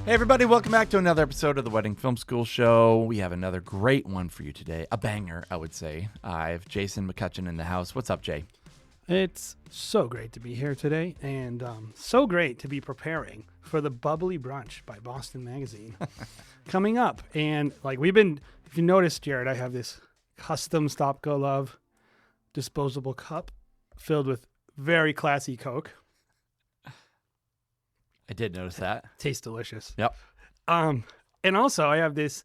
Hey everybody, welcome back to another episode of the Wedding Film School Show. We have another great one for you today. A banger, I would say. I have Jason McCutcheon in the house. What's up, Jay? It's so great to be here today, and so great to be preparing for the Bubbly Brunch by Boston Magazine coming up. And like if you noticed, Jared, I have this custom Stop Go Love disposable cup filled with very classy Coke. I did notice that. Tastes delicious. Yep. And also I have this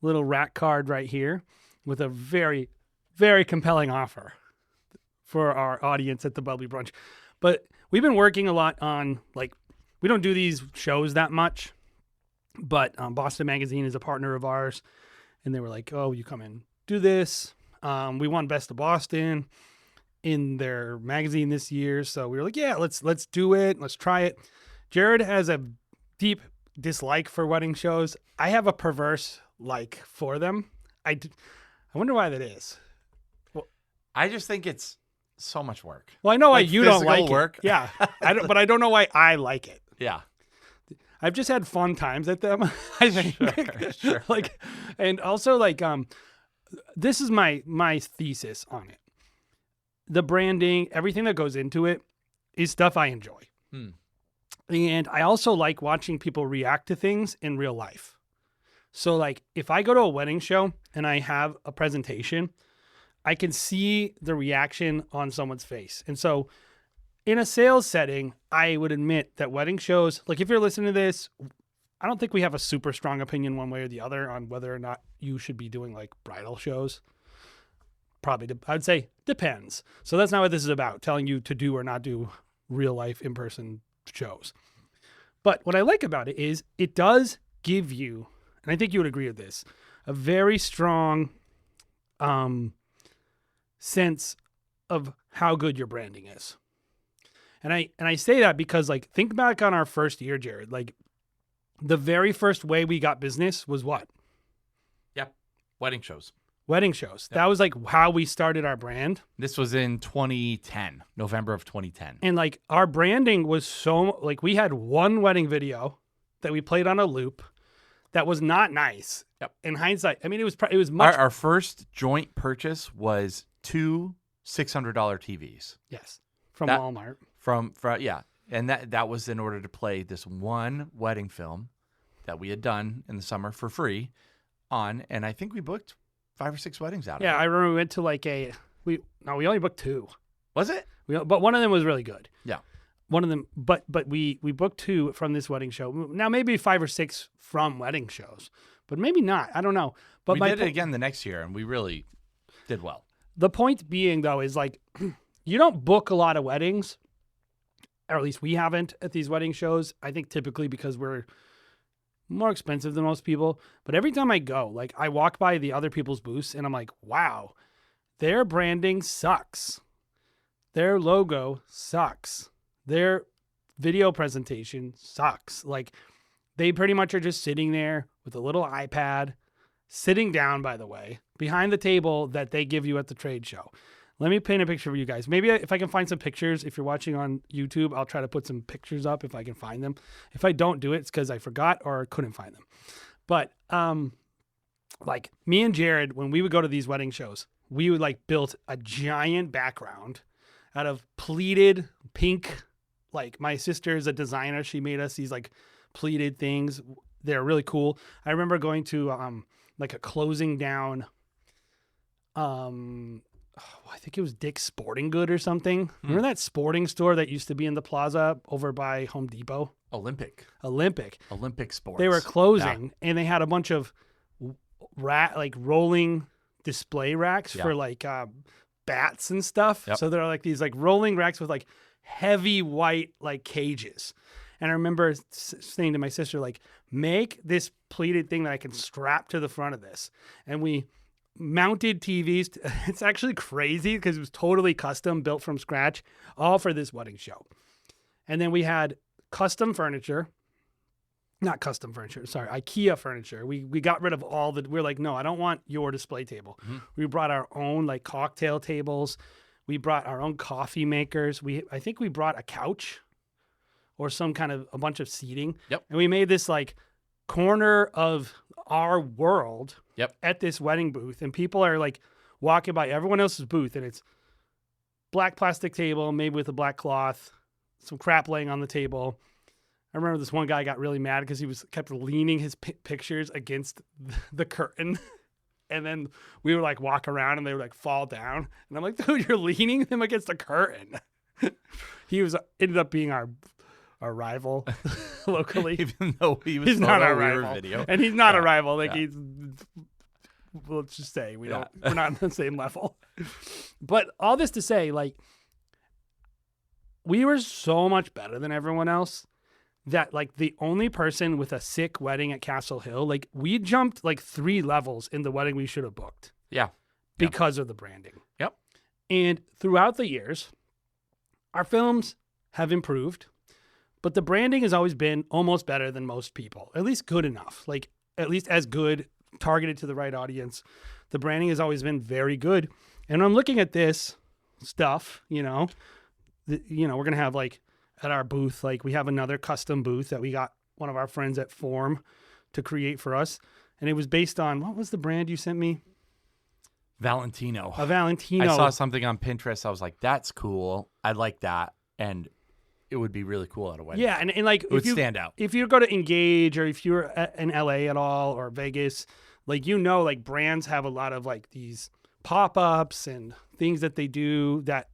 little rack card right here with a very, very compelling offer for our audience at the Bubbly Brunch. But we've been working a lot on, we don't do these shows that much, but Boston Magazine is a partner of ours, and they were like, oh, you come and do this. We won Best of Boston in their magazine this year, so we were like, yeah, let's do it. Let's try it. Jared has a deep dislike for wedding shows. I have a perverse like for them. I wonder why that is. I just think it's so much work. Well, I know why you don't like work. it. Yeah, but I don't know why I like it. Yeah. I've just had fun times at them. I think. Sure. And also this is my thesis on it. The branding, everything that goes into it, is stuff I enjoy. And I also like watching people react to things in real life. So if I go to a wedding show and I have a presentation, I can see the reaction on someone's face. And so in a sales setting, I would admit that wedding shows, if you're listening to this, I don't think we have a super strong opinion one way or the other on whether or not you should be doing bridal shows. Probably, I would say depends. So that's not what this is about, telling you to do or not do real life in-person shows. But what I like about it is it does give you, and I think you would agree with this, a very strong sense of how good your branding is. And I say that because think back on our first year, Jared. The very first way we got business was what? Yep. Wedding shows. Wedding shows. Yep. That was how we started our brand. This was in 2010, November of 2010. And our branding was so we had one wedding video that we played on a loop that was not nice. Yep. In hindsight, I mean, it was much. Our first joint purchase was two $600 TVs. Yes. From Walmart. Yeah. And that was in order to play this one wedding film that we had done in the summer for free and I think we booked 5 or 6 weddings out of it. Yeah, I remember we went to we only booked 2. Was it? But one of them was really good. Yeah. One of them, but we booked 2 from this wedding show. Now maybe 5 or 6 from wedding shows, but maybe not. I don't know. But we did it again the next year, and we really did well. The point being, though, is you don't book a lot of weddings, or at least we haven't at these wedding shows. I think typically because we're more expensive than most people. But every time I go, I walk by the other people's booths and I'm like, wow, their branding sucks. Their logo sucks. Their video presentation sucks. They pretty much are just sitting there with a little iPad, sitting down, by the way, behind the table that they give you at the trade show. Let me paint a picture for you guys. Maybe if I can find some pictures, if you're watching on YouTube, I'll try to put some pictures up if I can find them. If I don't do it, it's because I forgot or couldn't find them. But me and Jared, when we would go to these wedding shows, we would built a giant background out of pleated pink. My sister is a designer. She made us these pleated things. They're really cool. I remember going to a closing down I think it was Dick's Sporting Good or something. Remember that sporting store that used to be in the plaza over by Home Depot? Olympic Sports. They were closing, and they had a bunch of rolling display racks for bats and stuff. Yep. So there are these rolling racks with heavy white cages. And I remember saying to my sister, make this pleated thing that I can strap to the front of this. And we mounted TVs. It's actually crazy because it was totally custom, built from scratch, all for this wedding show. And then we had custom furniture. Not custom furniture, sorry, IKEA furniture. We got rid of all the, we're like, no, I don't want your display table. Mm-hmm. We brought our own cocktail tables. We brought our own coffee makers. I think we brought a couch or some kind of a bunch of seating. Yep. And we made this corner of our world Yep. at this wedding booth, and people are like walking by everyone else's booth, and it's black plastic table made with a black cloth, some crap laying on the table. I remember this one guy got really mad because he kept leaning his pictures against the curtain. And then we would like walk around and they would like fall down. And I'm like, dude, you're leaning them against the curtain. He ended up being our rival locally. Even though he's not our we were rival. video. And he's not a rival. Like Yeah. let's just say we're Yeah. not on the same level. But all this to say, like, we were so much better than everyone else that like the only person with a sick wedding at Castle Hill, like we jumped like 3 levels in the wedding we should have booked Yeah. because of the branding. Yep. And throughout the years, our films have improved, but the branding has always been almost better than most people, at least good enough, like at least as good, targeted to the right audience. The branding has always been very good. And I'm looking at this stuff, we're going to have like at our booth, like we have another custom booth that we got one of our friends at Form to create for us. And it was based on, what was the brand you sent me? Valentino. A Valentino. I saw something on Pinterest. I was like, that's cool. I like that. And it would be really cool at a wedding. Yeah. And like, It would stand out. If you go to Engage or if you're in LA at all or Vegas, like, like brands have a lot of like these pop-ups and things that they do that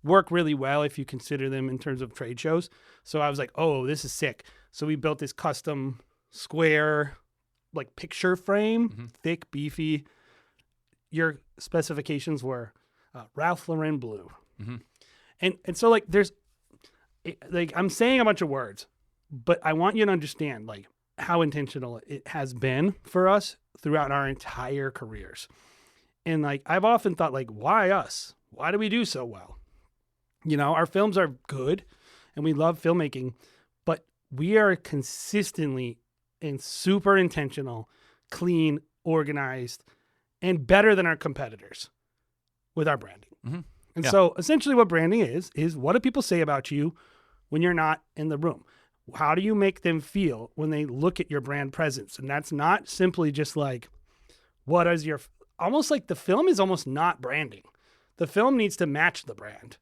work really well if you consider them in terms of trade shows. So I was like, oh, this is sick. So we built this custom square, like picture frame, thick, beefy. Your specifications were Ralph Lauren blue. And so like I'm saying a bunch of words, but I want you to understand like how intentional it has been for us throughout our entire careers. And like, I've often thought like, why us? Why do we do so well? Our films are good and we love filmmaking, but we are consistently and super intentional, clean, organized, and better than our competitors with our branding. And so essentially what branding is what do people say about you when you're not in the room? How do you make them feel when they look at your brand presence? And that's not simply just like, almost like the film is almost not branding. The film needs to match the brand.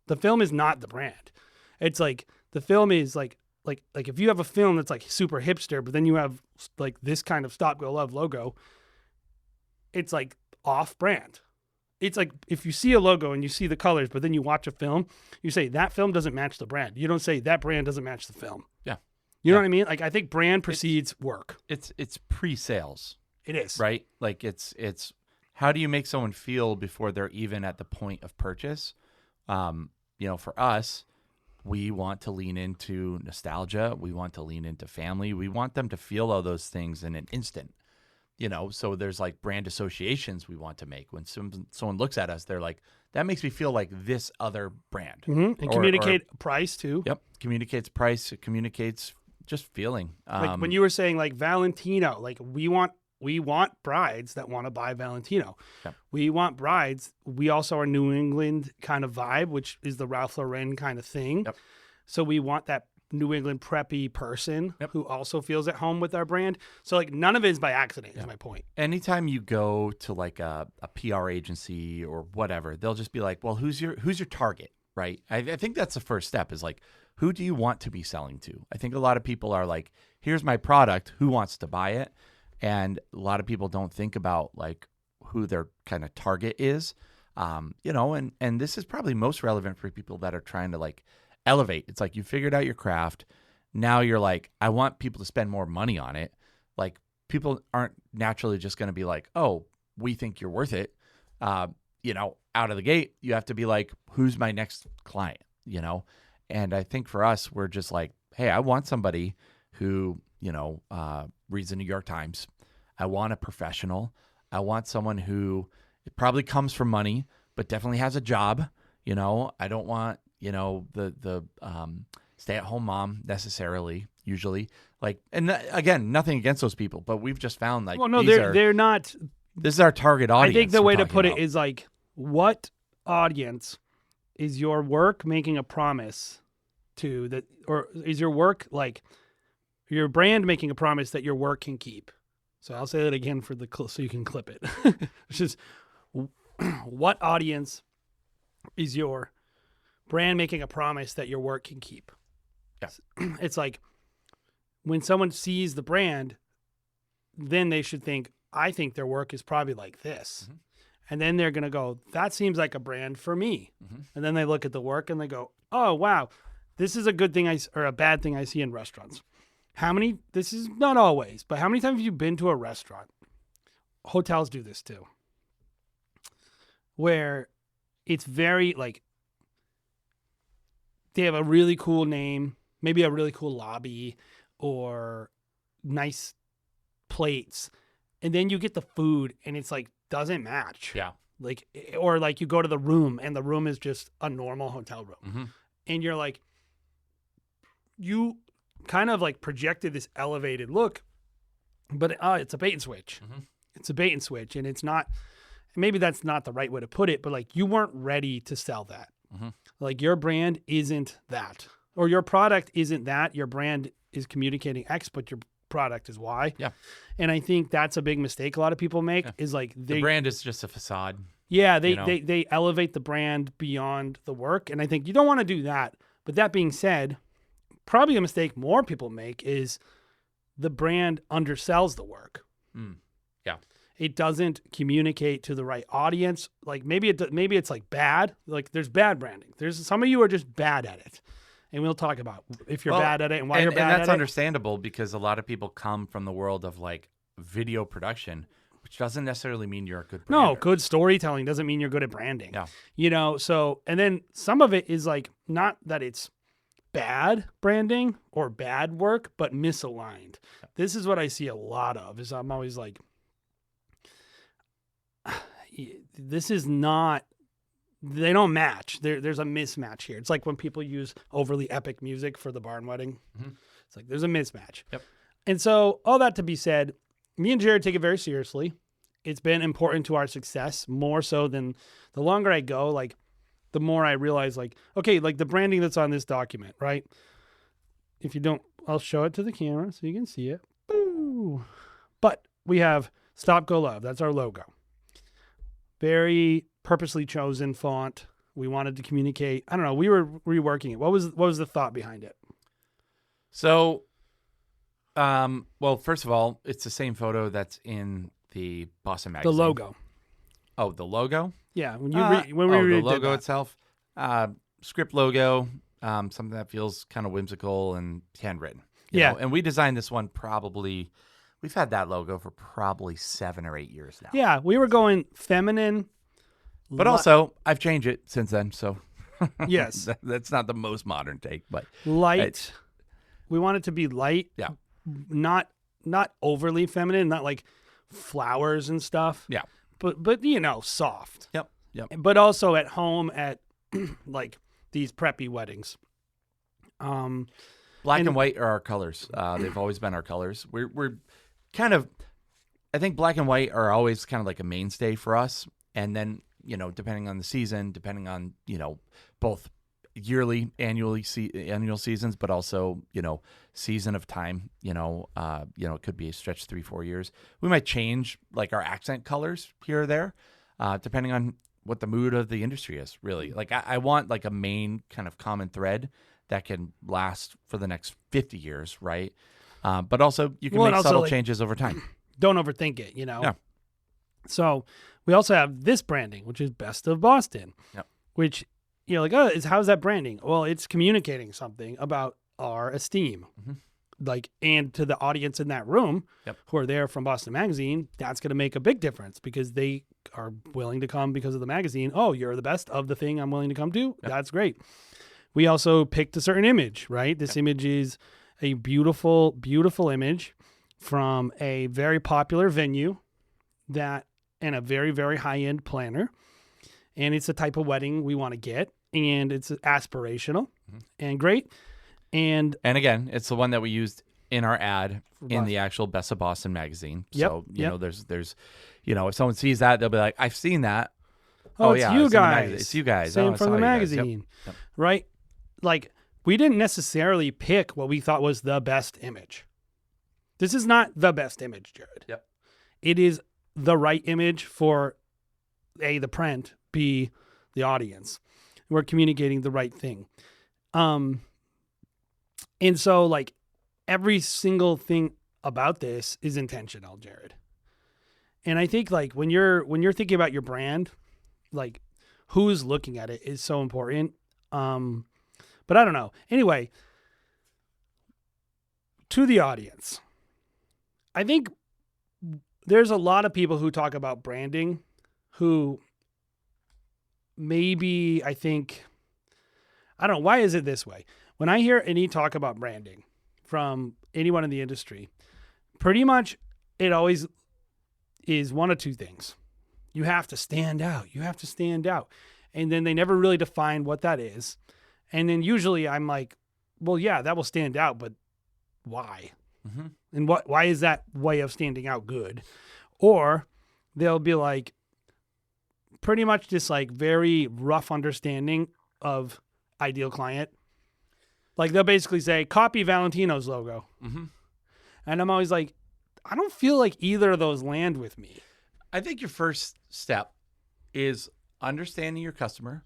The film is not the brand. It's like the film is like if you have a film that's like super hipster, but then you have like this kind of Stop Go Love logo, it's like off brand. It's like if you see a logo and you see the colors, but then you watch a film, you say that film doesn't match the brand. You don't say that brand doesn't match the film. Yeah. You know what I mean? Like I think brand precedes work. It's pre-sales. It is. Right? Like it's how do you make someone feel before they're even at the point of purchase? For us, we want to lean into nostalgia. We want to lean into family. We want them to feel all those things in an instant. So there's like brand associations we want to make. When someone looks at us, they're like, that makes me feel like this other brand. And communicate price too. Yep. Communicates price. It communicates just feeling. Like when you were saying like Valentino, like we want brides that want to buy Valentino. Yep. We want brides. We also are New England kind of vibe, which is the Ralph Lauren kind of thing. Yep. So we want that New England preppy person who also feels at home with our brand. So like none of it is by accident is my point. Anytime you go to like a PR agency or whatever, they'll just be like, well, who's your target, right? I think that's the first step is like, who do you want to be selling to? I think a lot of people are like, here's my product, who wants to buy it? And a lot of people don't think about like who their kind of target is, and this is probably most relevant for people that are trying to like elevate. It's like you figured out your craft. Now you're like, I want people to spend more money on it. Like people aren't naturally just going to be like, oh, we think you're worth it. Out of the gate, you have to be like, who's my next client, And I think for us, we're just like, hey, I want somebody who, reads the New York Times. I want a professional. I want someone who it probably comes from money, but definitely has a job. I don't want, the stay-at-home mom necessarily, usually. Like, and again, nothing against those people, but we've just found like, well, no, they're not. This is our target audience. I think the way to put it is like, what audience is your work making a promise to that, or is your work like your brand making a promise that your work can keep. So I'll say that again for so you can clip it. Which is, what audience is your brand making a promise that your work can keep? Yeah. It's like when someone sees the brand, then they should think, I think their work is probably like this. Mm-hmm. And then they're going to go, that seems like a brand for me. Mm-hmm. And then they look at the work and they go, oh, wow, this is a good thing or a bad thing I see in restaurants. This is not always, but how many times have you been to a restaurant? Hotels do this too. Where it's very like, they have a really cool name, maybe a really cool lobby or nice plates. And then you get the food and it's like, doesn't match. Yeah. Like, or like you go to the room and the room is just a normal hotel room. Mm-hmm. And you're like, you kind of like projected this elevated look, but it's a bait and switch. Mm-hmm. It's a bait and switch. And it's not, maybe that's not the right way to put it, but like you weren't ready to sell that. Mm-hmm. Like your brand isn't that, or your product isn't that. Your brand is communicating X, but your product is Y. Yeah. And I think that's a big mistake a lot of people make is like the brand is just a facade. Yeah. They elevate the brand beyond the work. And I think you don't want to do that. But that being said, probably a mistake more people make is the brand undersells the work. Yeah. It doesn't communicate to the right audience. Like maybe it's like bad. Like there's bad branding. There's some of you are just bad at it. And we'll talk about if you're bad at it and why you're bad at it. And that's understandable because a lot of people come from the world of like video production, which doesn't necessarily mean you're a good brander. No, good storytelling doesn't mean you're good at branding. Yeah. You know, so, and then some of it is like, not that it's bad branding or bad work, but misaligned. Yeah. This is what I see a lot of is I'm always like, this is not, they don't match. There's a mismatch here. It's like when people use overly epic music for the barn wedding. Mm-hmm. It's like there's a mismatch. Yep. And so all that to be said, me and Jared take it very seriously. It's been important to our success, more so than the longer I go, like the more I realize like, okay, like the branding that's on this document, right? If you don't, I'll show it to the camera so you can see it. Boo. But we have Stop Go Love. That's our logo. Very purposely chosen font. We wanted to communicate. I don't know. We were reworking it. What was the thought behind it? So, well, first of all, it's the same photo that's in the Boston magazine. The logo. Oh, the logo? Yeah. When the logo itself, script logo, something that feels kind of whimsical and handwritten. You know? And we designed this one we've had that logo for probably 7 or 8 years now. Yeah, we were going feminine. But also, I've changed it since then, so yes, that's not the most modern take, but light. We want it to be light, not overly feminine, not like flowers and stuff. Yeah, but you know, soft. Yep. But also at home at like these preppy weddings. Black and white are our colors. They've always been our colors. We're kind of, I think black and white are always kind of like a mainstay for us, and then, you know, depending on the season, depending on, you know, both yearly, annual seasons, but also, you know, season of time, it could be a stretch 3-4 years. We might change like our accent colors here or there, depending on what the mood of the industry is, really. Like I want like a main kind of common thread that can last for the next 50 years, right? But also you can make subtle changes over time. Don't overthink it, you know? Yeah. So we also have this branding, which is Best of Boston, which, you know, like, how's that branding? Well, it's communicating something about our esteem. Mm-hmm. Like, and to the audience in that room who are there from Boston Magazine, that's going to make a big difference because they are willing to come because of the magazine. Oh, you're the best of the thing I'm willing to come to. Yep. That's great. We also picked a certain image, right? This image is a beautiful, beautiful image from a very popular venue and a very, very high-end planner. And it's the type of wedding we want to get. And it's aspirational and great. And again, it's the one that we used in our ad in the actual Best of Boston magazine. So, you know, there's, you know, if someone sees that, they'll be like, I've seen that. Oh, it's you guys. It's you guys. Same from the magazine. Right? Like, we didn't necessarily pick what we thought was the best image. This is not the best image, Jared. Yep. It is the right image for A, the print, B, the audience. We're communicating the right thing. And so like every single thing about this is intentional, Jared. And I think like when you're thinking about your brand, like who's looking at it is so important. But I don't know. Anyway, to the audience, I think there's a lot of people who talk about branding who maybe I don't know, why is it this way? When I hear any talk about branding from anyone in the industry, pretty much it always is one of two things. You have to stand out. You have to stand out. And then they never really define what that is. And then usually I'm like, well, yeah, that will stand out, but why? Mm-hmm. And why is that way of standing out good? Or they'll be like, pretty much just like very rough understanding of ideal client. Like they'll basically say, copy Valentino's logo. Mm-hmm. And I'm always like, I don't feel like either of those land with me. I think your first step is understanding your customer.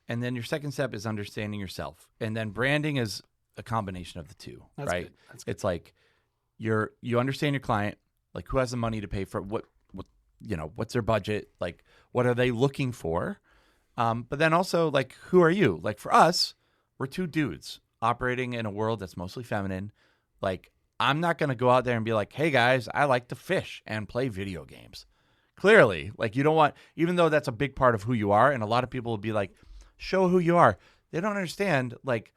And then your second step is understanding yourself. And then branding is a combination of the two, That's right? good. That's good. It's like you understand your client, like who has the money to pay for what what's their budget, like what are they looking for? But then also like who are you? Like for us, we're two dudes operating in a world that's mostly feminine. Like I'm not going to go out there and be like, "Hey guys, I like to fish and play video games." Clearly, like you don't want, even though that's a big part of who you are, and a lot of people will be like, show who you are. They don't understand like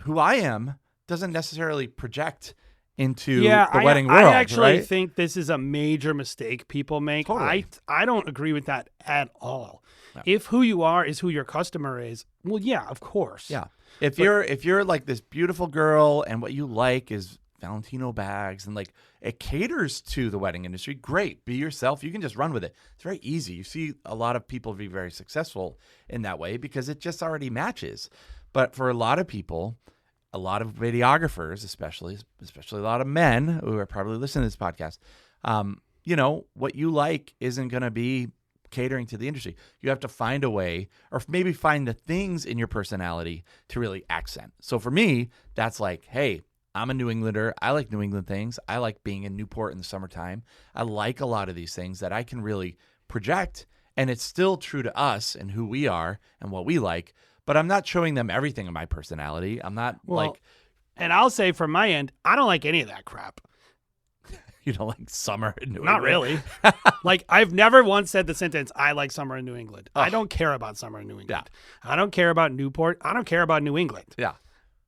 who I am doesn't necessarily project into the wedding world. I actually right? think this is a major mistake people make. Totally. I don't agree with that at all. No. If who you are is who your customer is, well, yeah, of course. Yeah. If you're like this beautiful girl and what you like is Valentino bags and like it caters to the wedding industry, great. Be yourself. You can just run with it. It's very easy. You see a lot of people be very successful in that way because it just already matches. But for a lot of people, a lot of videographers, especially a lot of men who are probably listening to this podcast, what you like isn't going to be catering to the industry. You have to find a way or maybe find the things in your personality to really accent. So for me, that's like, hey, I'm a New Englander. I like New England things. I like being in Newport in the summertime. I like a lot of these things that I can really project. And it's still true to us and who we are and what we like. But I'm not showing them everything of my personality. I'm not And I'll say from my end, I don't like any of that crap. You don't like summer in New England? Not really. Like, I've never once said the sentence, I like summer in New England. I don't care about summer in New England. Yeah. I don't care about Newport. I don't care about New England. Yeah.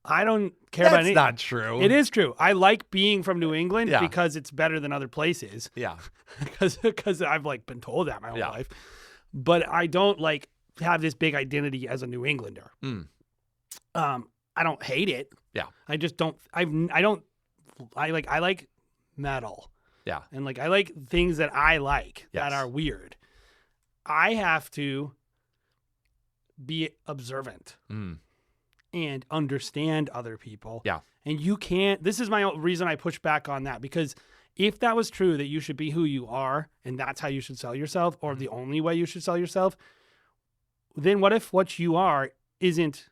I don't care about any. That's not true. It is true. I like being from New England Yeah. because it's better than other places. Yeah. Because I've like been told that my whole life. But I don't like have this big identity as a New Englander. Mm. I don't hate it. Yeah. I just don't. I like metal. Yeah. And like I like things that I like Yes. that are weird. I have to be observant and understand other people. Yeah. And you can't. This is my reason I push back on that, because if that was true, that you should be who you are and that's how you should sell yourself, or the only way you should sell yourself, then what if what you are isn't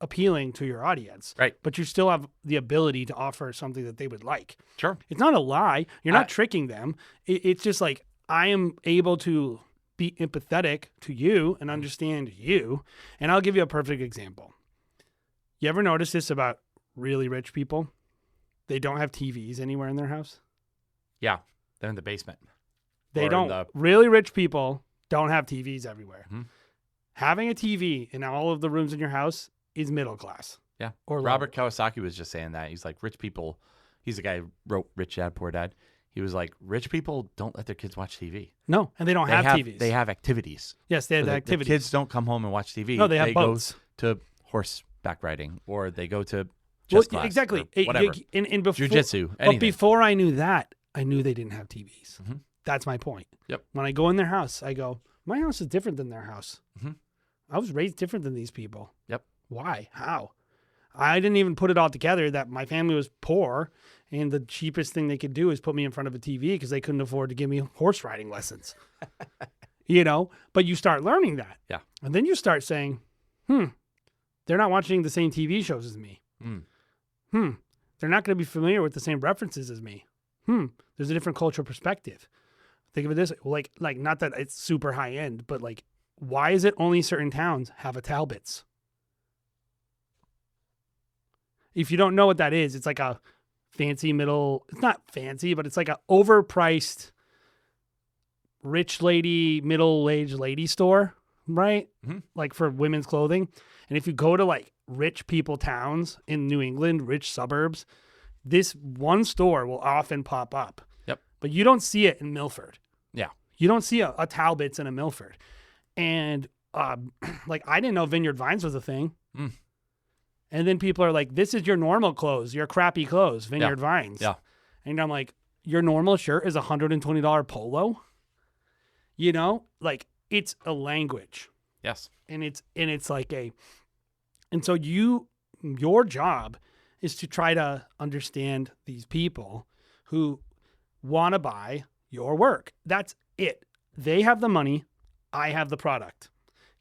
appealing to your audience? Right. But you still have the ability to offer something that they would like. Sure. It's not a lie. You're not tricking them. It's just like I am able to be empathetic to you and understand you. And I'll give you a perfect example. You ever notice this about really rich people? They don't have TVs anywhere in their house. Yeah. They're in the basement. They Or in don't. the- Really rich people don't have TVs everywhere. Mhm. Having a TV in all of the rooms in your house is middle class. Yeah. Or Robert Kiyosaki was just saying that. He's like, rich people, he's the guy who wrote Rich Dad, Poor Dad. He was like, rich people don't let their kids watch TV. No, and they don't have TVs. They have activities. Yes, they have So the activities. The kids don't come home and watch TV. No, they have boats. Go to horseback riding, or they go to Well, chess class, exactly. or whatever. In before, Jiu-jitsu, But anything. before I knew that, I knew they didn't have TVs. Mhm. That's my point. Yep. When I go in their house, I go, my house is different than their house. Mhm. I was raised different than these people. Yep. Why? How? I didn't even put it all together that my family was poor and the cheapest thing they could do is put me in front of a TV because they couldn't afford to give me horse riding lessons. But you start learning that. Yeah. And then you start saying, they're not watching the same TV shows as me. They're not going to be familiar with the same references as me. There's a different cultural perspective. Think of it this way, like not that it's super high end, but like, why is it only certain towns have a Talbot's? If you don't know what that is, it's like a fancy it's not fancy, but it's like a overpriced rich lady, middle-aged lady store, right? Like for women's clothing. And if you go to like rich people towns in New England, rich suburbs, this one store will often pop up. Yep. But you don't see it in Milford. Yeah. You don't see a Talbot's in a Milford. And like I didn't know Vineyard Vines was a thing. And then people are like, this is your normal clothes, your crappy clothes, Vineyard Vines. Yeah. And I'm like, your normal shirt is $120 polo? Like it's a language. Yes. And it's like and so your job is to try to understand these people who want to buy your work. That's it. They have the money. I have the product.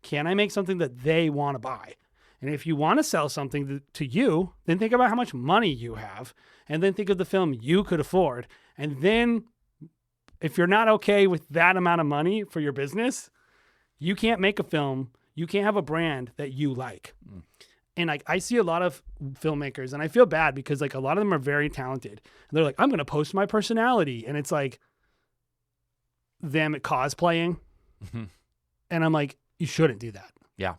Can I make something that they want to buy? And if you want to sell something to you, then think about how much money you have, and then think of the film you could afford. And then if you're not okay with that amount of money for your business, you can't make a film. You can't have a brand that you like. And I see a lot of filmmakers, and I feel bad because like a lot of them are very talented. And they're like, I'm going to post my personality. And it's like them cosplaying. And I'm like, you shouldn't do that. Yeah.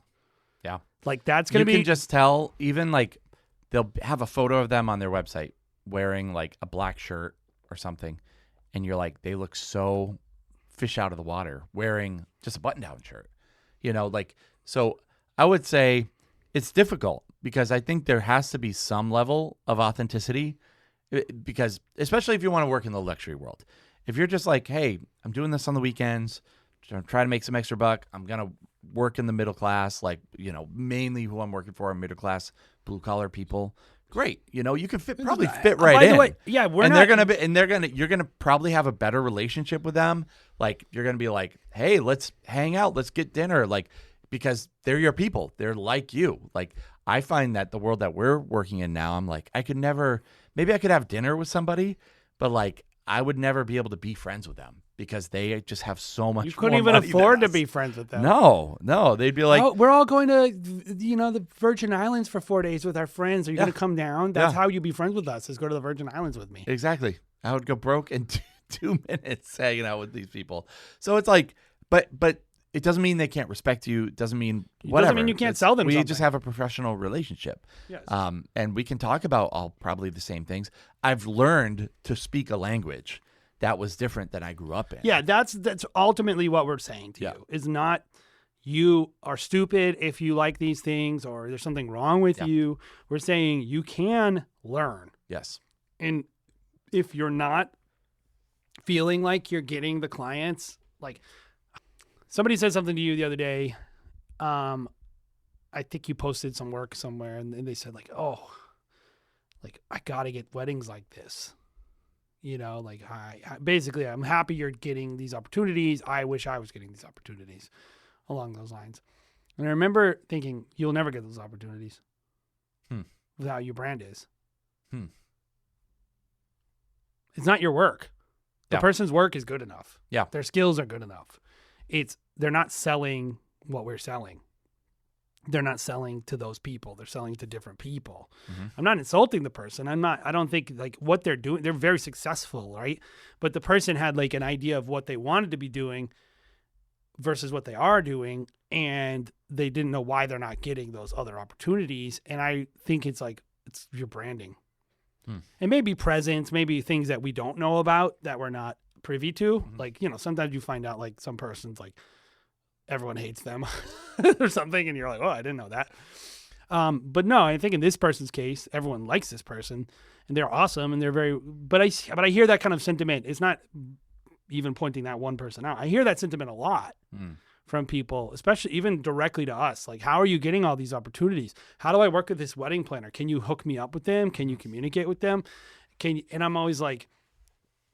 Yeah. Like that's going to be. You can just tell, even like they'll have a photo of them on their website wearing like a black shirt or something. And you're like, they look so fish out of the water wearing just a button down shirt, so I would say it's difficult because I think there has to be some level of authenticity because especially if you want to work in the luxury world, if you're just like, hey, I'm doing this on the weekends, I'm trying to make some extra buck. I'm going to work in the middle class, mainly who I'm working for are middle class, blue collar people. Great. You can probably fit right by in. the way, yeah, you're going to probably have a better relationship with them. Like you're going to be like, hey, let's hang out. Let's get dinner. Because they're your people. They're like you. Like I find that the world that we're working in now, I'm like, maybe I could have dinner with somebody, but like I would never be able to be friends with them because they just have so much. You couldn't more even money afford than to us. be friends with them. No, they'd be like, oh, we're all going to, the Virgin Islands for 4 days with our friends. Are you going to come down? That's how you be friends with us, is go to the Virgin Islands with me. Exactly. I would go broke in 2 minutes hanging out with these people. So it's like, but it doesn't mean they can't respect you. It doesn't mean whatever. It doesn't mean you can't sell them We something. just have a professional relationship. Yes. And we can talk about all probably the same things. I've learned to speak a language that was different than I grew up in. Yeah, that's ultimately what we're saying to you. Is not you are stupid if you like these things or there's something wrong with you. We're saying you can learn. Yes. And if you're not feeling like you're getting the clients, like somebody said something to you the other day, I think you posted some work somewhere and they said like, oh, like I got to get weddings like this. Basically, I'm happy you're getting these opportunities. I wish I was getting these opportunities along those lines. And I remember thinking, you'll never get those opportunities without how your brand is. It's not your work. The person's work is good enough. Yeah. Their skills are good enough. They're not selling what we're selling. They're not selling to those people. They're selling to different people. I'm not insulting the person. I don't think like what they're doing, they're very successful, right? But the person had like an idea of what they wanted to be doing versus what they are doing. And they didn't know why they're not getting those other opportunities. And I think it's your branding. And maybe presence, maybe things that we don't know about that we're not privy to. Like, sometimes you find out like some person's like, everyone hates them or something. And you're like, oh, I didn't know that. But no, I think in this person's case, everyone likes this person and they're awesome. And they're but I hear that kind of sentiment. It's not even pointing that one person out. I hear that sentiment a lot from people, especially even directly to us. Like, how are you getting all these opportunities? How do I work with this wedding planner? Can you hook me up with them? Can you communicate with them? And I'm always like,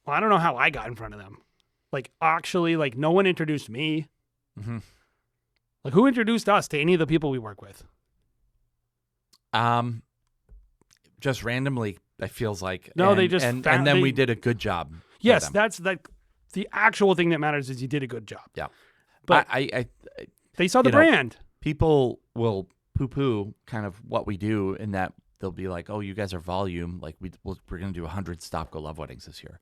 well, I don't know how I got in front of them. Like, actually, like, no one introduced me. Mm-hmm. Like, who introduced us to any of the people we work with? Just randomly, it feels like. No, and, they just and found, then they, we did a good job. for Yes, them. that's like the actual thing that matters is you did a good job. Yeah. But I they saw the you know, brand. people will poo-poo kind of what we do in that they'll be like, "Oh, you guys are volume. Like we're going to do 100 Stop Go Love weddings this year."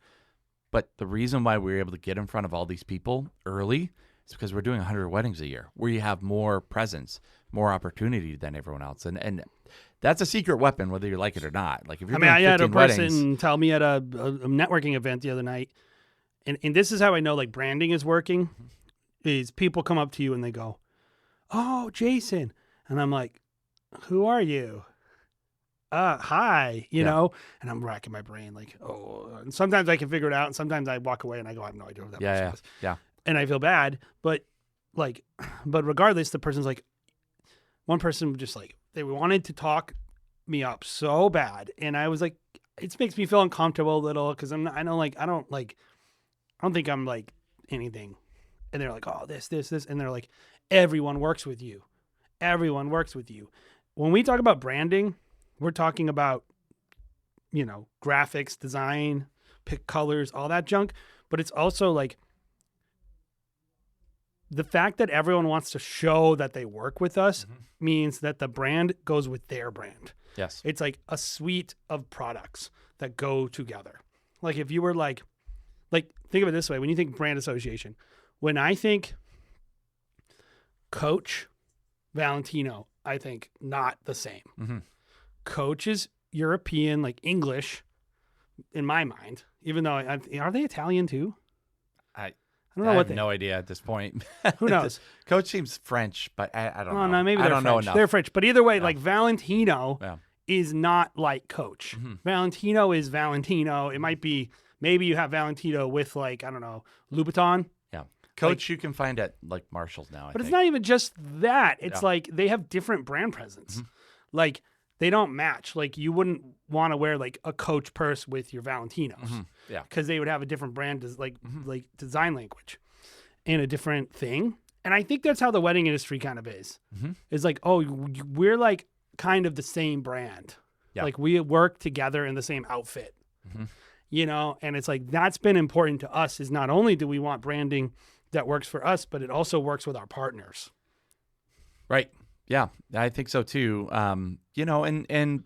But the reason why we were able to get in front of all these people early is because we're doing 100 weddings a year, where you have more presence, more opportunity than everyone else, and that's a secret weapon, whether you like it or not. Like if you're doing I had a 15 person weddings, tell me at a networking event the other night, and this is how I know like branding is working, is people come up to you and they go, "Oh, Jason," and I'm like, "Who are you?" Hi, you know, and I'm racking my brain like, oh, and sometimes I can figure it out, and sometimes I walk away and I go, I have no idea who that person is. Yeah. And I feel bad, but regardless, the person's like, one person just like, they wanted to talk me up so bad, and I was like, it makes me feel uncomfortable a little because I don't think I'm like anything, and they're like, oh, this, and they're like, everyone works with you. When we talk about branding, we're talking about, you know, graphics, design, pick colors, all that junk. But it's also like the fact that everyone wants to show that they work with us means that the brand goes with their brand. Yes. It's like a suite of products that go together. Like if you were like think of it this way. When you think brand association, when I think Coach, Valentino, I think not the same. Mm-hmm. Coach is European, like English, in my mind. Even though, are they Italian too? I don't know I what have no idea at this point. Who knows? Coach seems French, but I don't know. Oh, no, maybe I they're don't know French. enough. They're French. But either way, like Valentino Yeah. is not like Coach. Valentino is Valentino. It might be, maybe you have Valentino with like, I don't know, Louboutin. Yeah. Coach you can find at like Marshall's now, But I it's think. not even just that. It's Yeah. like they have different brand presence. Like they don't match. Like you wouldn't want to wear like a Coach purse with your Valentinos. Yeah. Because they would have a different brand, like design language and a different thing. And I think that's how the wedding industry kind of is. It's like, oh, we're like kind of the same brand. Yeah. Like we work together in the same outfit. You know, and it's like that's been important to us is not only do we want branding that works for us, but it also works with our partners. Right. Yeah, I think so too. You know, and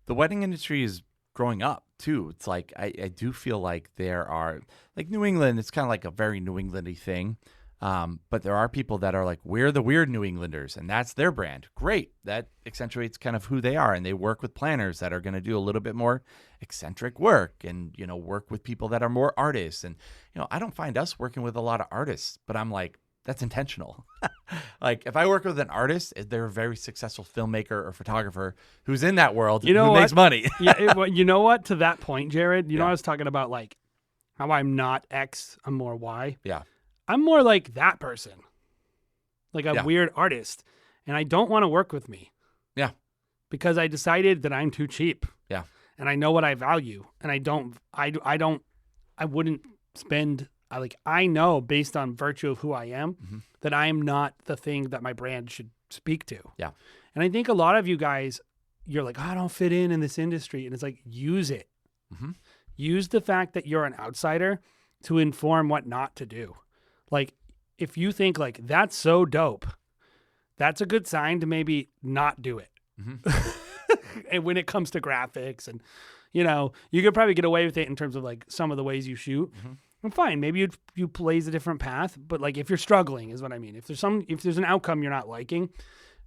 the wedding industry is growing up too. It's like I do feel like there are like New England. It's kind of like a very New Englandy thing. But there are people that are like, we're the weird New Englanders, and that's their brand. Great. That accentuates kind of who they are. And they work with planners that are going to do a little bit more eccentric work and, you know, work with people that are more artists. And, you know, I don't find us working with a lot of artists, but I'm like, that's intentional. Like if I work with an artist, they're a very successful filmmaker or photographer who's in that world, You know who what? makes money. You know what? To that point, Jared, you know, Yeah. I was talking about like how I'm not X, I'm more Y. Yeah. I'm more like that person, like a Yeah. weird artist, and I don't want to work with me. Yeah. Because I decided that I'm too cheap. Yeah. And I know what I value, and I wouldn't spend. I know based on virtue of who I am that I am not the thing that my brand should speak to. Yeah. And I think a lot of you guys, you're like, I don't fit in this industry, and it's like use it. Use the fact that you're an outsider to inform what not to do. Like, if you think like that's so dope, that's a good sign to maybe not do it. And when it comes to graphics and, you know, you could probably get away with it in terms of like some of the ways you shoot. And fine, maybe you blaze a different path, but like if you're struggling is what I mean. If there's an outcome you're not liking,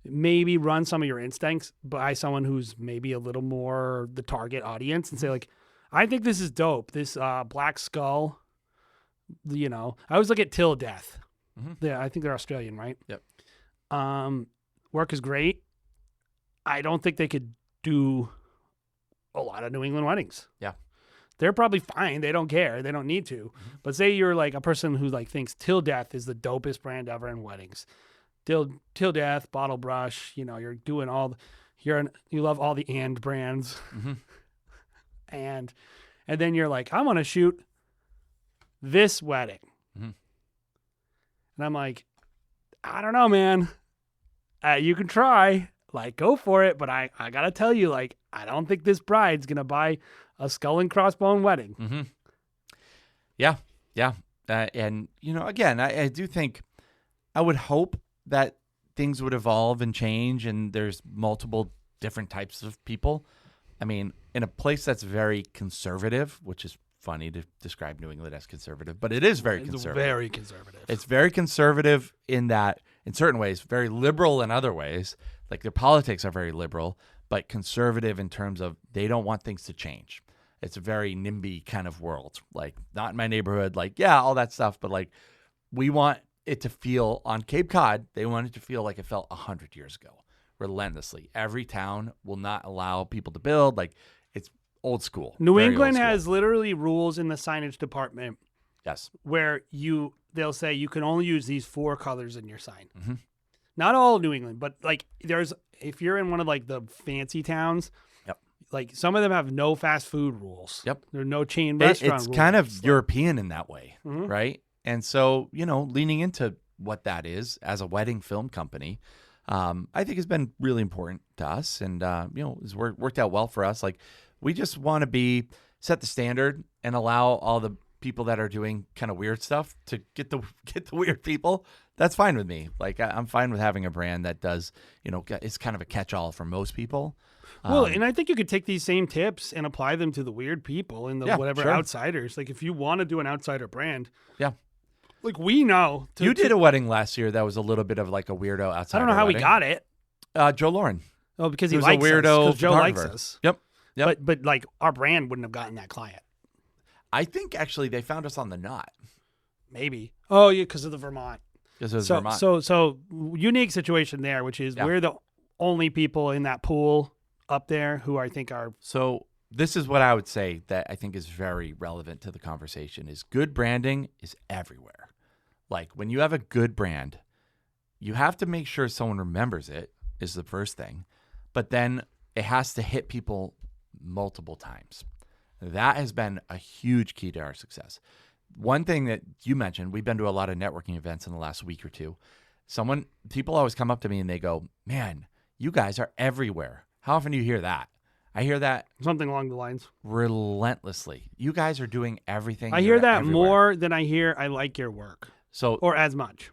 maybe run some of your instincts by someone who's maybe a little more the target audience and say like, I think this is dope. This Black Skull. You know, I always look at Till Death. Yeah, I think they're Australian, right? Yep. Work is great. I don't think they could do a lot of New England weddings. Yeah. they're probably fine. They don't care. They don't need to. But say you're like a person who like thinks Till Death is the dopest brand ever in weddings. Till Death, Bottle Brush, you're doing you love all the brands. And then you're like, I want to shoot this wedding. And I'm like, I don't know, man. You can try, like, go for it. But I got to tell you, like, I don't think this bride's going to buy a skull and crossbone wedding. Yeah. And, again, I do think I would hope that things would evolve and change and there's multiple different types of people. I mean, in a place that's very conservative, which is funny to describe New England as conservative, but it is very conservative. Very conservative. It's very conservative in that, in certain ways, very liberal in other ways. Like their politics are very liberal, but conservative in terms of they don't want things to change. It's a very NIMBY kind of world. Like, not in my neighborhood, like, yeah, all that stuff, but like, we want it to feel, on Cape Cod, they want it to feel like it felt 100 years ago, relentlessly. Every town will not allow people to build. Like, it's old school. New England has literally rules in the signage department. Yes. Where they'll say you can only use these 4 colors in your sign. Not all New England, but like if you're in one of like the fancy towns, like some of them have no fast food rules. Yep. There are no chain restaurant rules. It's kind of European in that way, right? And so, leaning into what that is as a wedding film company, I think has been really important to us and, it's worked out well for us. Like, we just want to set the standard and allow all the people that are doing kind of weird stuff to get the weird people. That's fine with me. Like, I'm fine with having a brand that does, it's kind of a catch-all for most people. Well, and I think you could take these same tips and apply them to the weird people and the outsiders. Like, if you want to do an outsider brand. Yeah. Like, we know. You did a wedding last year that was a little bit of like a weirdo outsider. I don't know how wedding. we got it. Joe Lauren. Oh, because he was likes a weirdo us. Joe likes us. Yep. But like, our brand wouldn't have gotten that client. I think actually they found us on the Knot. Maybe. Oh, yeah, because of the Vermont. Because it was Vermont. So unique situation there, which is we're the only people in that pool up there who I think are. So this is what I would say that I think is very relevant to the conversation is good branding is everywhere. Like, when you have a good brand, you have to make sure someone remembers it is the first thing, but then it has to hit people multiple times. That has been a huge key to our success. One thing that you mentioned, we've been to a lot of networking events in the last week or two. People always come up to me and they go, man, you guys are everywhere. How often do you hear that? I hear that something along the lines relentlessly. You guys are doing everything. I hear that everywhere. More than I hear I like your work. Or as much.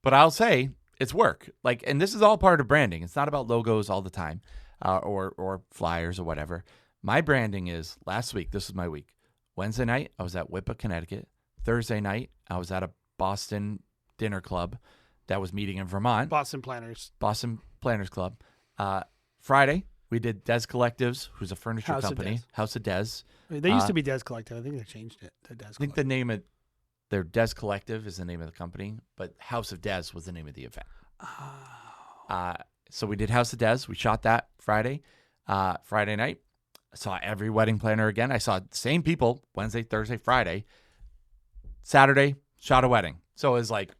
But I'll say it's work. Like, and this is all part of branding. It's not about logos all the time, or flyers or whatever. My branding is last week. This was my week. Wednesday night, I was at WIPA, Connecticut. Thursday night, I was at a Boston dinner club that was meeting in Vermont. Boston Planners Club. Friday, we did Des Collectives, who's a furniture House company. House of Des. They used to be Des Collective. I think they changed it to Des Collective. I think the name of their Des Collective is the name of the company, but House of Des was the name of the event. So we did House of Des. We shot that Friday. Friday night, I saw every wedding planner again. I saw the same people Wednesday, Thursday, Friday. Saturday, shot a wedding. So it was like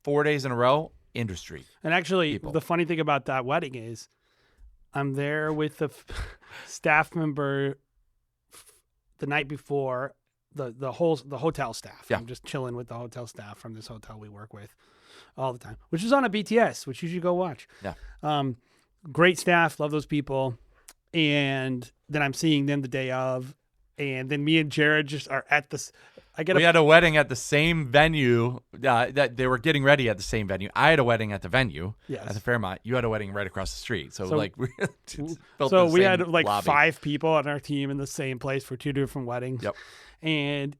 4 days in a row, industry. And actually, people. The funny thing about that wedding is I'm there with the staff member the night before, the hotel staff. Yeah. I'm just chilling with the hotel staff from this hotel we work with all the time, which is on a BTS, which you should go watch. Yeah. Great staff, love those people. And then I'm seeing them the day of, and then me and Jared just are at this. We had a wedding at the same venue that they were getting ready at the same venue. I had a wedding at the venue at the Fairmont. You had a wedding right across the street. So like we built so the we same had like lobby. 5 people on our team in the same place for 2 different weddings. Yep.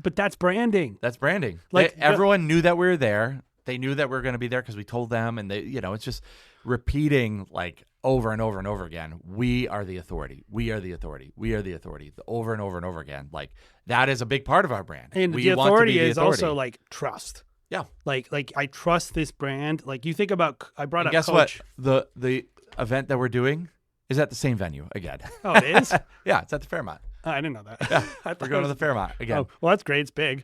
But that's branding. That's branding. Like everyone knew that we were there. They knew that we were going to be there because we told them, and they, it's just repeating like over and over and over again. We are the authority. We are the authority. We are the authority. Over and over and over again. Like that is a big part of our brand. And we the want authority to be the is authority. also like trust. Yeah. Like I trust this brand. Like you think about, I brought up guess Coach. What? The event that we're doing is at the same venue again. Oh, it is? Yeah, it's at the Fairmont. I didn't know that. Yeah, I we're thought going it to the Fairmont again. Oh, well, that's great. It's big.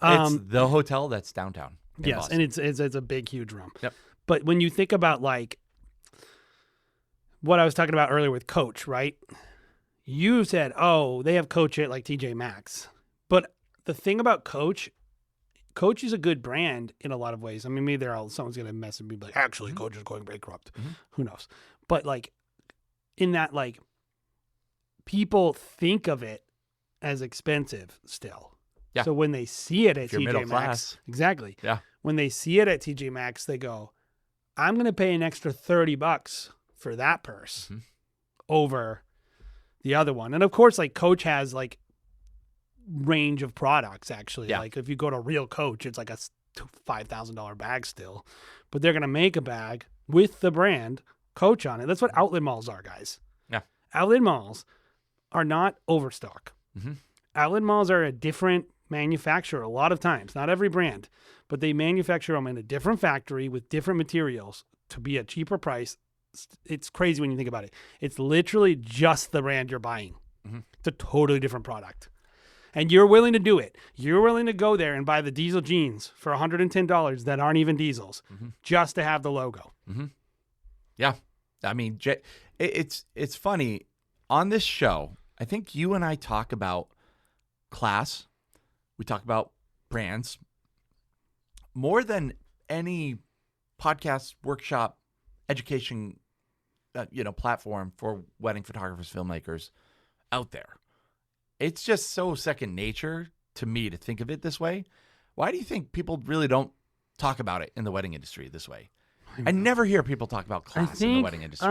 It's the hotel that's downtown. in Yes, Boston. and it's a big, huge room. Yep. But when you think about like what I was talking about earlier with Coach, right? You said, oh, they have Coach at like TJ Maxx. But the thing about Coach is a good brand in a lot of ways. I mean, maybe someone's going to mess with me like, actually, Coach is going bankrupt. Who knows? But like in that, like people think of it as expensive still. Yeah. So when they see it at If you're TJ middle Maxx, class. exactly. Yeah. When they see it at TJ Maxx, they go, I'm going to pay an extra $30 for that purse over the other one. And of course, like Coach has like range of products actually. Yeah. Like if you go to Real Coach, it's like a $5,000 bag still, but they're going to make a bag with the brand Coach on it. That's what outlet malls are, guys. Yeah. Outlet malls are not overstock. Mm-hmm. Outlet malls are a different manufacturer a lot of times, not every brand, but they manufacture them in a different factory with different materials to be a cheaper price. It's crazy when you think about it. It's literally just the brand you're buying. It's a totally different product. And you're willing to do it. You're willing to go there and buy the diesel jeans for $110 that aren't even diesels just to have the logo. Yeah. I mean, it's funny. On this show, I think you and I talk about class. We talk about brands more than any podcast, workshop, education, platform for wedding photographers, filmmakers out there. It's just so second nature to me to think of it this way. Why do you think people really don't talk about it in the wedding industry this way? I never hear people talk about class in the wedding industry.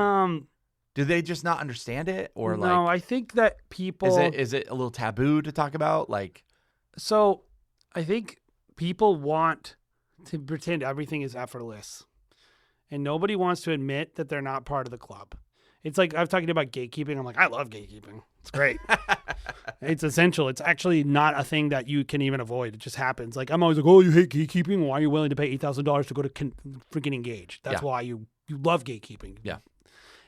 Do they just not understand it, or like? No, I think that people is it a little taboo to talk about? Like, so I think people want to pretend everything is effortless, and nobody wants to admit that they're not part of the club. It's like I've talked about gatekeeping. I'm like, I love gatekeeping. It's great. It's essential. It's actually not a thing that you can even avoid. It just happens. Like I'm always like, oh, you hate gatekeeping? Why are you willing to pay $8,000 to go to freaking Engage? That's why you love gatekeeping. Yeah.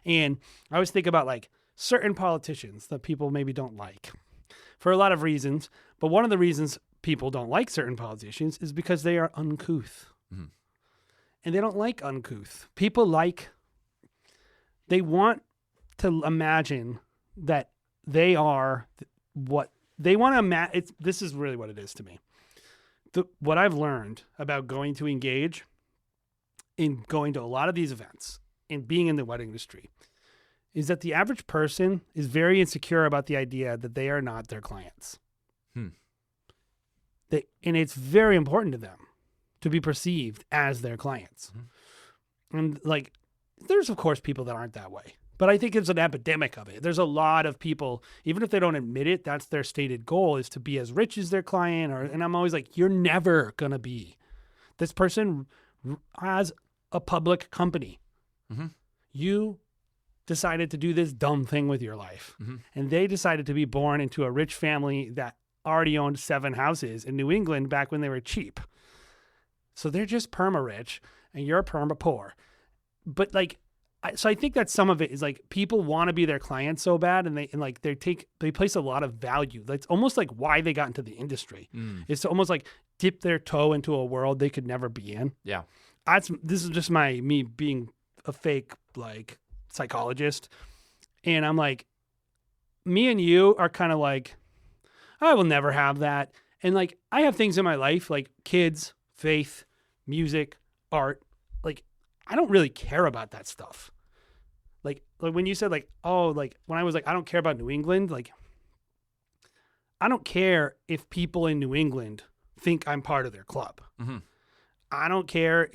And I always think about like certain politicians that people maybe don't like for a lot of reasons. But one of the reasons people don't like certain politicians is because they are uncouth. And they don't like uncouth. People they want to imagine that they are what they want to imagine. This is really what it is to me. What I've learned about going to Engage, in going to a lot of these events, and being in the wedding industry, is that the average person is very insecure about the idea that they are not their clients. And it's very important to them to be perceived as their clients. And like, there's of course people that aren't that way, but I think it's an epidemic of it. There's a lot of people, even if they don't admit it, that's their stated goal, is to be as rich as their client. And I'm always like, you're never going to be. This person has a public company. You decided to do this dumb thing with your life. And they decided to be born into a rich family that already owned 7 houses in New England back when they were cheap. So they're just perma-rich and you're perma-poor. But like, so I think that some of it is like people want to be their clients so bad, and they place a lot of value. That's almost like why they got into the industry. It's to almost like dip their toe into a world they could never be in. Yeah. This is just me being a fake like psychologist. And I'm like, me and you are kind of like, I will never have that. And like, I have things in my life like kids, faith, music, art. Like, I don't really care about that stuff. Like when you said like, oh, like when I was like, I don't care about New England. Like, I don't care if people in New England think I'm part of their club. I don't care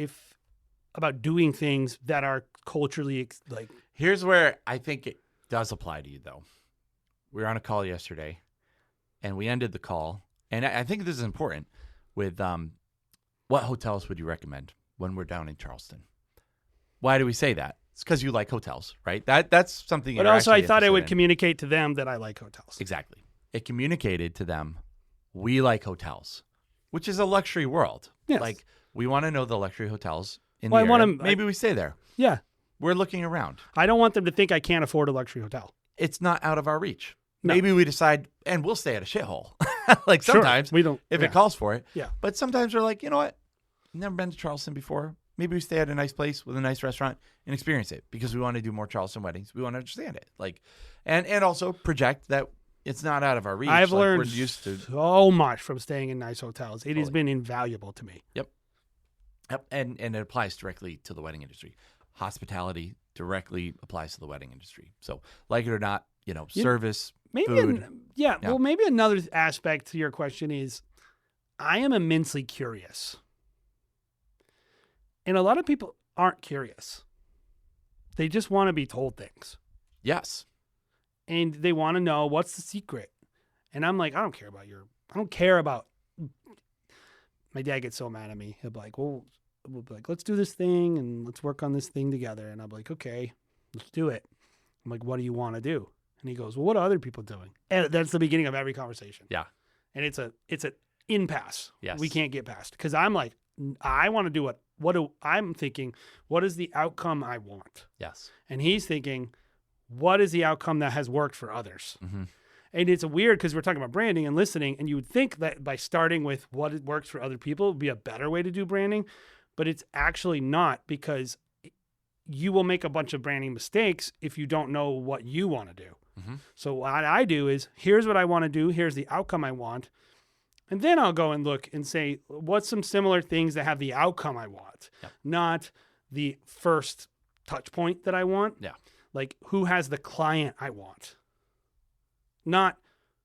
about doing things that are culturally like. Here's where I think it does apply to you, though. We were on a call yesterday, and we ended the call, and I think this is important with what hotels would you recommend when we're down in Charleston? Why do we say that? It's because you like hotels, right? That's something. But also, I thought I would communicate to them that I like hotels. Exactly. It communicated to them, we like hotels, which is a luxury world. Yes. Like, we want to know the luxury hotels in Well, the I area. wanna- Maybe we stay there. Yeah. We're looking around. I don't want them to think I can't afford a luxury hotel. It's not out of our reach. No. Maybe we decide, and we'll stay at a shithole. Like Sure, sometimes, we don't if yeah. it calls for it. Yeah. But sometimes we're like, you know what? Never been to Charleston before. Maybe we stay at a nice place with a nice restaurant and experience it because we want to do more Charleston weddings. We want to understand it, like, and also project that it's not out of our reach. I've like, learned we're used to. so much from staying in nice hotels. It has Totally. been invaluable to me. Yep, and it applies directly to the wedding industry. Hospitality directly applies to the wedding industry. So, like it or not, service, Maybe, food. yeah. Yeah. Well, maybe another aspect to your question is, I am immensely curious, and a lot of people aren't curious. They just want to be told things, Yes. and they want to know what's the secret. And I'm like, I don't care about. My dad gets so mad at me. He'll be like, well, we'll be like, let's do this thing and let's work on this thing together. And I'm like, okay, let's do it. I'm like, what do you want to do? And he goes, well, what are other people doing? And that's the beginning of every conversation. Yeah. And it's an impasse. Yes. We can't get past, because I'm like, I want to do I'm thinking, what is the outcome I want? Yes. And he's thinking, what is the outcome that has worked for others? Mm-hmm. And it's weird because we're talking about branding and listening, and you would think that by starting with what works for other people would be a better way to do branding, but it's actually not, because you will make a bunch of branding mistakes if you don't know what you want to do. Mm-hmm. So what I do is, here's what I want to do, here's the outcome I want, and then I'll go and look and say, what's some similar things that have the outcome I want, not the first touch point that I want. Yeah. Like, who has the client I want, not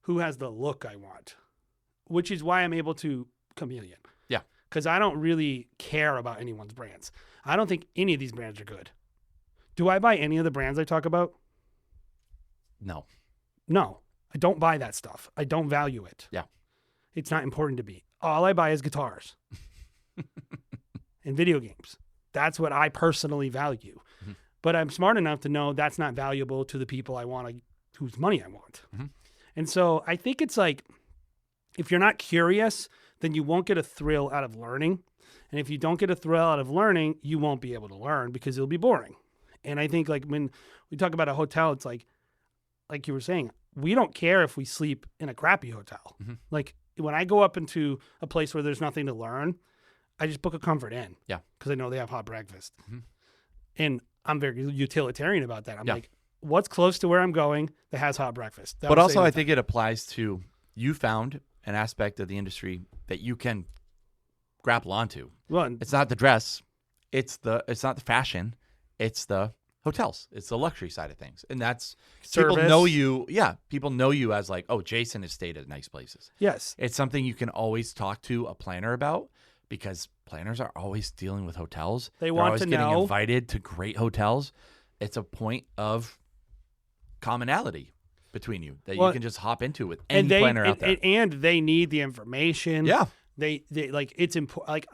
who has the look I want, which is why I'm able to chameleon. Yeah. Because I don't really care about anyone's brands. I don't think any of these brands are good. Do I buy any of the brands I talk about? No. No, I don't buy that stuff. I don't value it. Yeah. It's not important to me. All I buy is guitars and video games. That's what I personally value. Mm-hmm. But I'm smart enough to know that's not valuable to the people I want to, whose money I want. Mm-hmm. And so I think it's like, if you're not curious, then you won't get a thrill out of learning. And if you don't get a thrill out of learning, you won't be able to learn because it'll be boring. And I think, like, when we talk about a hotel, it's like you were saying, we don't care if we sleep in a crappy hotel. Mm-hmm. Like, when I go up into a place where there's nothing to learn, I just book a Comfort Inn. Yeah. Because I know they have hot breakfast. Mm-hmm. And I'm very utilitarian about that. I'm Yeah. like, what's close to where I'm going that has hot breakfast? That But will also, save me I think it applies to, you found an aspect of the industry that you can grapple onto. time. Well, It's not the dress. It's not the fashion. It's the hotels. It's the luxury side of things. And that's, people service. know you. Yeah. People know you as like, oh, Jason has stayed at nice places. Yes. It's something you can always talk to a planner about, because planners are always dealing with hotels. They They're want always to getting know. invited to great hotels. It's a point of commonality between you that you can just hop into with any planner out there. And they need the information. Yeah. They like, it's important. Like,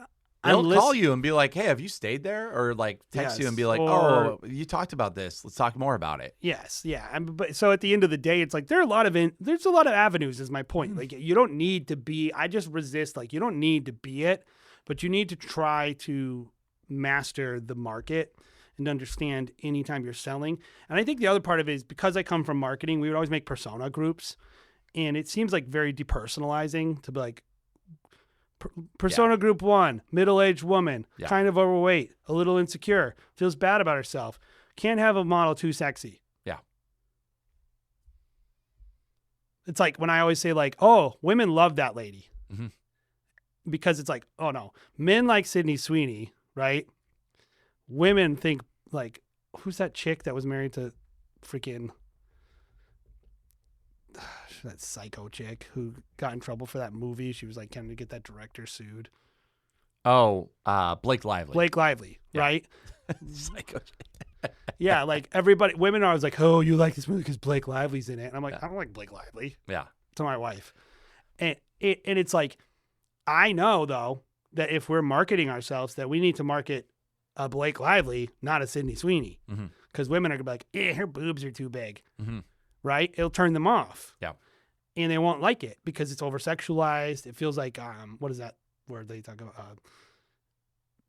They'll call you and be like, hey, have you stayed there? Or like text you and be Yes. like, Or- oh, you talked about this. Let's talk more about it. Yes, yeah. But so at the end of the day, it's like, there's a lot of avenues, is my point. Like, you don't need to be, I just resist, like, you don't need to be it, but you need to try to master the market and understand anytime you're selling. And I think the other part of it is, because I come from marketing, we would always make persona groups, and it seems like very depersonalizing to be like, persona group 1, middle-aged woman, Yeah. kind of overweight, a little insecure, feels bad about herself, can't have a model too sexy. Yeah. It's like when I always say, like, oh, women love that lady. Mhm. Because it's like, oh no, men like Sydney Sweeney, right? Women think, like, who's that chick that was married to freaking that psycho chick who got in trouble for that movie? She was like, can we get that director sued? Oh, Blake Lively. Blake Lively, Yeah. right? Psycho. Yeah, like everybody, women are always like, oh, you like this movie because Blake Lively's in it. And I'm like, Yeah. I don't like Blake Lively. Yeah. To my wife. And it's like, I know though that if we're marketing ourselves, that we need to market a Blake Lively, not a Sydney Sweeney, Mhm. because women are gonna be like, her boobs are too big, Mhm. right? It'll turn them off. Yeah. And they won't like it because it's over sexualized. It feels like what is that word they talk about?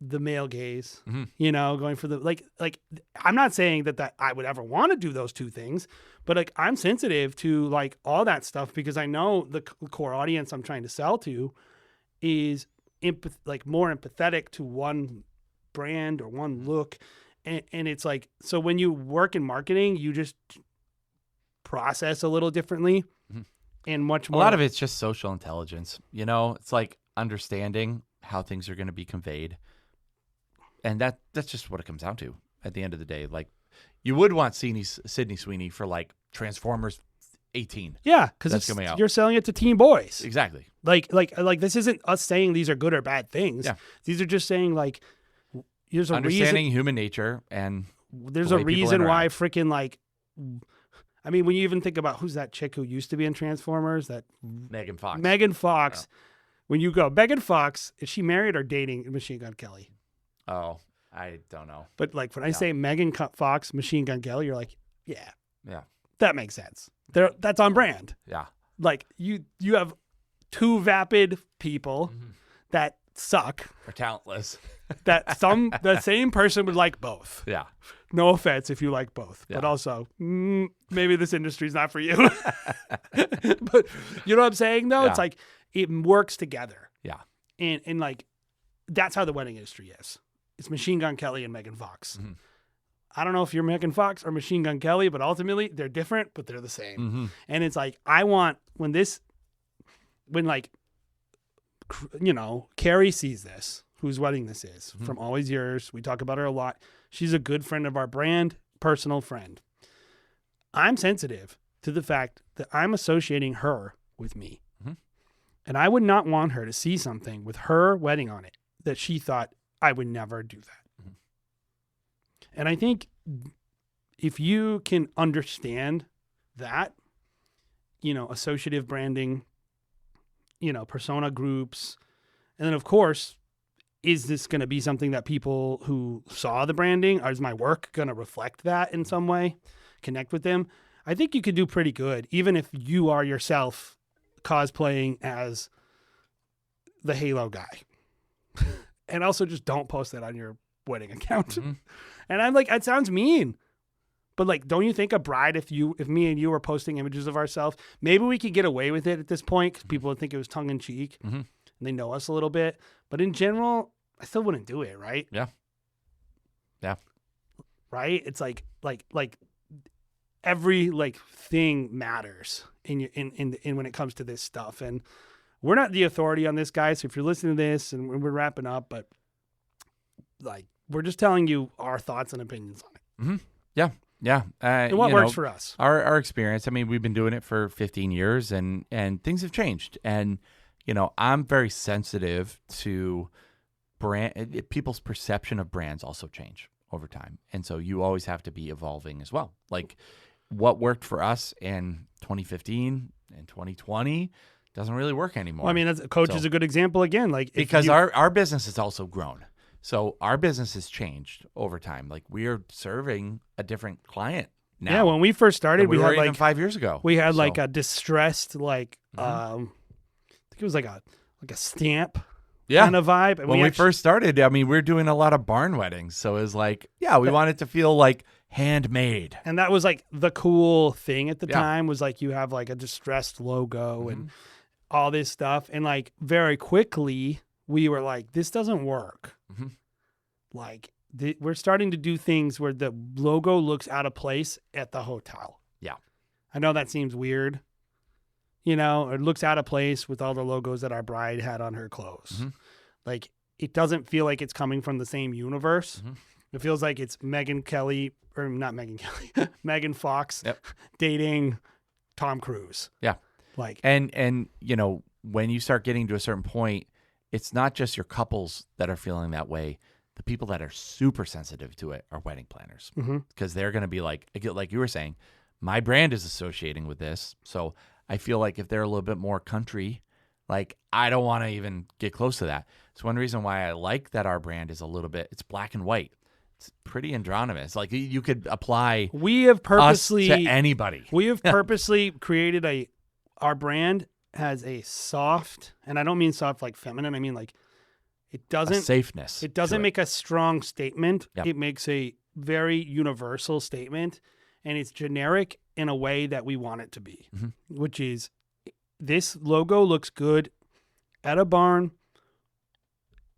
the male gaze, Mhm. you know, going for the like I'm not saying that I would ever want to do those two things, but like I'm sensitive to like all that stuff because I know the core audience I'm trying to sell to is more empathetic to one brand or one look. And it's like, so when you work in marketing, you just process a little differently Mhm. and much A more. lot of it's just social intelligence. You know, it's like understanding how things are going to be conveyed. And that's just what it comes down to at the end of the day. Like, you would want Sydney Sweeney for like Transformers 18. Yeah, because That's coming out. you're selling it to teen boys. Exactly. Like this isn't us saying these are good or bad things. Yeah. These are just saying like there's a Understanding reason. human nature and There's the a way people reason why interact. freaking like. I mean, when you even think about who's that chick who used to be in Transformers, that Megan Fox. Megan Fox. When you go Megan Fox, is she married or dating Machine Gun Kelly? Oh, I don't know. But like when I say Megan Fox, Machine Gun Kelly, you're like, yeah, Yeah. that makes sense. That's on brand. Yeah. Like you have two vapid people that suck. Or talentless. That the same person would like both. Yeah. No offense if you like both, but Yeah. also maybe this industry's not for you. But you know what I'm saying? Though it's Yeah. like it works together, Yeah. and like that's how the wedding industry is. It's Machine Gun Kelly and Megan Fox. Mhm. I don't know if you're Megan Fox or Machine Gun Kelly, but ultimately they're different, but they're the same. Mm-hmm. And it's like I want when like Carrie sees this, whose wedding this is, from Always Yours. We talk about her a lot. She's a good friend of our brand, personal friend. I'm sensitive to the fact that I'm associating her with me. Mhm. And I would not want her to see something with her wedding on it that she thought I would never do that. Mhm. And I think if you can understand that, associative branding, persona groups, and then of course, is this going to be something that people who saw the branding, or is my work going to reflect that in some way, connect with them? I think you could do pretty good, even if you are yourself cosplaying as the Halo guy. And also just don't post that on your wedding account. Mhm. And I'm like, it sounds mean. But like, don't you think a bride, if me and you were posting images of ourselves, maybe we could get away with it at this point because people would think it was tongue in cheek Mhm. and they know us a little bit. But in general, I still wouldn't do it, right? Yeah. Yeah. Right? It's like every like thing matters in when it comes to this stuff. And we're not the authority on this, guys. So if you're listening to this and we're wrapping up, but like we're just telling you our thoughts and opinions on it. Mm-hmm. Yeah. Yeah. And what works for us. Our experience. I mean, we've been doing it for 15 years and things have changed. And, I'm very sensitive to people's perception of brands also change over time. And so you always have to be evolving as well. Like what worked for us in 2015 and 2020 doesn't really work anymore. Well, I mean, Coach is a good example again. Like because our business has also grown. So our business has changed over time. Like we are serving a different client now. Yeah, when we first started, than we had were like even 5 years ago. we had like So, a distressed I think it was like a stamp yeah. kind of vibe. And When we actually- first started, I mean, we were doing a lot of barn weddings. So it was like, yeah, we wanted to feel like handmade. and that was like the cool thing at the Yeah. time was like you have like a distressed logo and Mm-hmm. all this stuff. And like very quickly we were like, this doesn't work. Mhm. Like we're starting to do things where the logo looks out of place at the hotel. Yeah. I know that seems weird. It looks out of place with all the logos that our bride had on her clothes. Mhm. Like it doesn't feel like it's coming from the same universe. Mhm. It feels like it's Megan Kelly, or not Megan Kelly, Megan Fox Yep. dating Tom Cruise. Yeah. Like, And when you start getting to a certain point, it's not just your couples that are feeling that way. The people that are super sensitive to it are wedding planners Mhm. because they're going to be like you were saying, my brand is associating with this. So I feel like if they're a little bit more country, like I don't want to even get close to that. It's one reason why I like that our brand is a little bit, it's black and white. It's pretty androgynous. Like you could apply we have us purposely to anybody. created our brand has a soft, and I don't mean soft like feminine. I mean like It A doesn't. safeness. It doesn't to make a strong statement. Yep. It makes a very universal statement, and it's generic in a way that we want it to be, which is this logo looks good at a barn,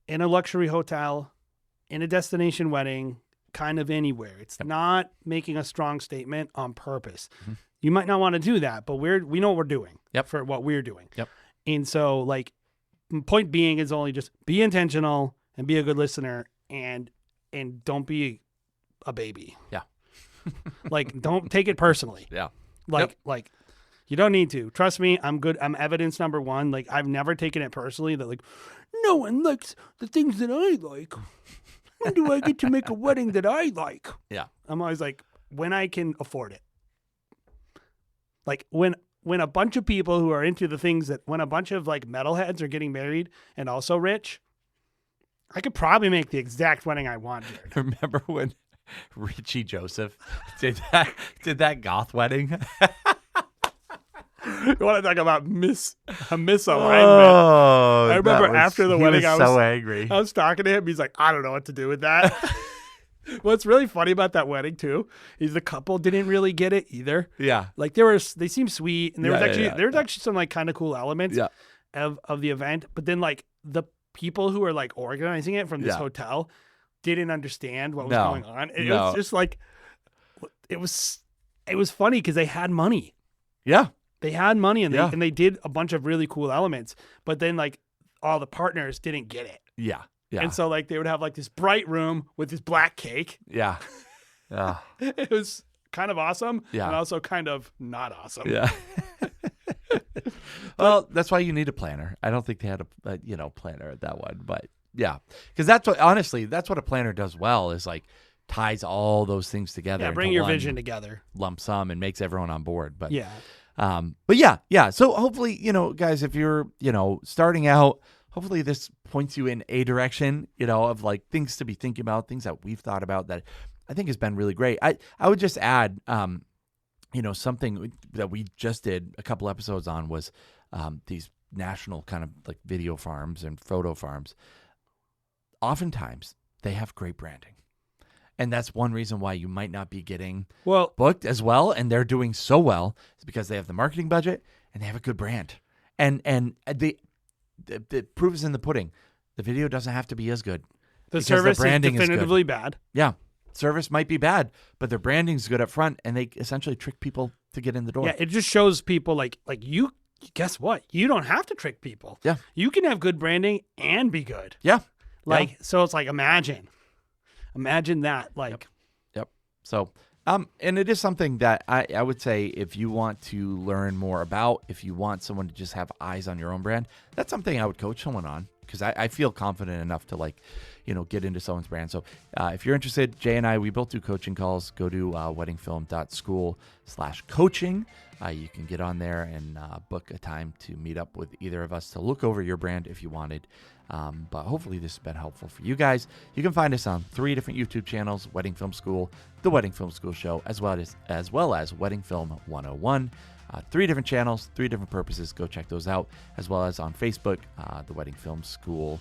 in a luxury hotel, in a destination wedding, kind of anywhere. It's not making a strong statement on purpose. You might not want to do that, but we know what we're doing for what we're doing. Yep. And so, like, point being is only just be intentional and be a good listener and don't be a baby. Yeah. Like, don't take it personally. Yeah. Like you don't need to. Trust me, I'm good. I'm evidence number one. Like, I've never taken it personally that, like, no one likes the things that I like. When do I get to make a wedding that I like? Yeah. I'm always like, when I can afford it. Like, when a bunch of people who are into the things that, when a bunch of, like, metalheads are getting married and also rich, I could probably make the exact wedding I want, Jared. Remember when Richie Joseph did that goth wedding? You want to talk about misalignment? Oh, I remember after the wedding, he was so angry. I was talking to him. He's like, I don't know what to do with that. What's really funny about that wedding too is the couple didn't really get it either. Yeah. Like, they seemed sweet, and there was actually some, like, kind of cool elements of the event. But then, like, the people who were, like, organizing it from this hotel didn't understand what was going on. It was just like, it was funny because they had money. Yeah. They had money, and they did a bunch of really cool elements, but then, like, all the partners didn't get it. Yeah. Yeah. And so, like, they would have, like, this bright room with this black cake. Yeah. Yeah. It was kind of awesome, Yeah. and also kind of not awesome. Yeah. Well, that's why you need a planner. I don't think they had a planner at that one, but yeah, because that's what a planner does well, is, like, ties all those things together. Yeah, bring into your one vision together. lump sum and makes everyone on board. But Yeah. but yeah. So hopefully, guys, if you're, starting out, hopefully this points you in a direction, of, like, things to be thinking about, things that we've thought about that I think has been really great. I would just add, something that we just did a couple episodes on was these national kind of, like, video farms and photo farms. Oftentimes they have great branding. And that's one reason why you might not be getting booked as well. And they're doing so well is because they have the marketing budget and they have a good brand. And the proof is in the pudding. The video doesn't have to be as good. The because service the branding is definitively bad. Yeah. Service might be bad, but their branding's good up front, and they essentially trick people to get in the door. Yeah, it just shows people, like you, guess what? You don't have to trick people. Yeah. You can have good branding and be good. Yeah. Like, so it's like, imagine that. Like, Yep. So, and it is something that I would say, if you want to learn more about, if you want someone to just have eyes on your own brand, that's something I would coach someone on, because I feel confident enough to, like, get into someone's brand. So if you're interested, Jay and I, we both do coaching calls. Go to weddingfilm.school/coaching. You can get on there and book a time to meet up with either of us to look over your brand if you wanted. But hopefully this has been helpful for you guys. You can find us on 3 different YouTube channels: Wedding Film School, The Wedding Film School Show, as well as Wedding Film 101. 3 different channels, 3 different purposes. Go check those out, as well as on Facebook, The Wedding Film School,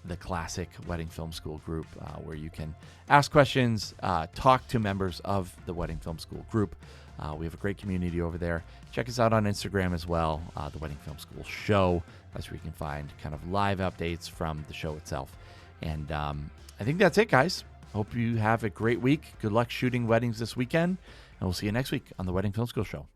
the classic Wedding Film School group, where you can ask questions, talk to members of the Wedding Film School group. We have a great community over there. Check us out on Instagram as well, the Wedding Film School Show. That's where you can find kind of live updates from the show itself. And I think that's it, guys. Hope you have a great week. Good luck shooting weddings this weekend, and we'll see you next week on the Wedding Film School Show.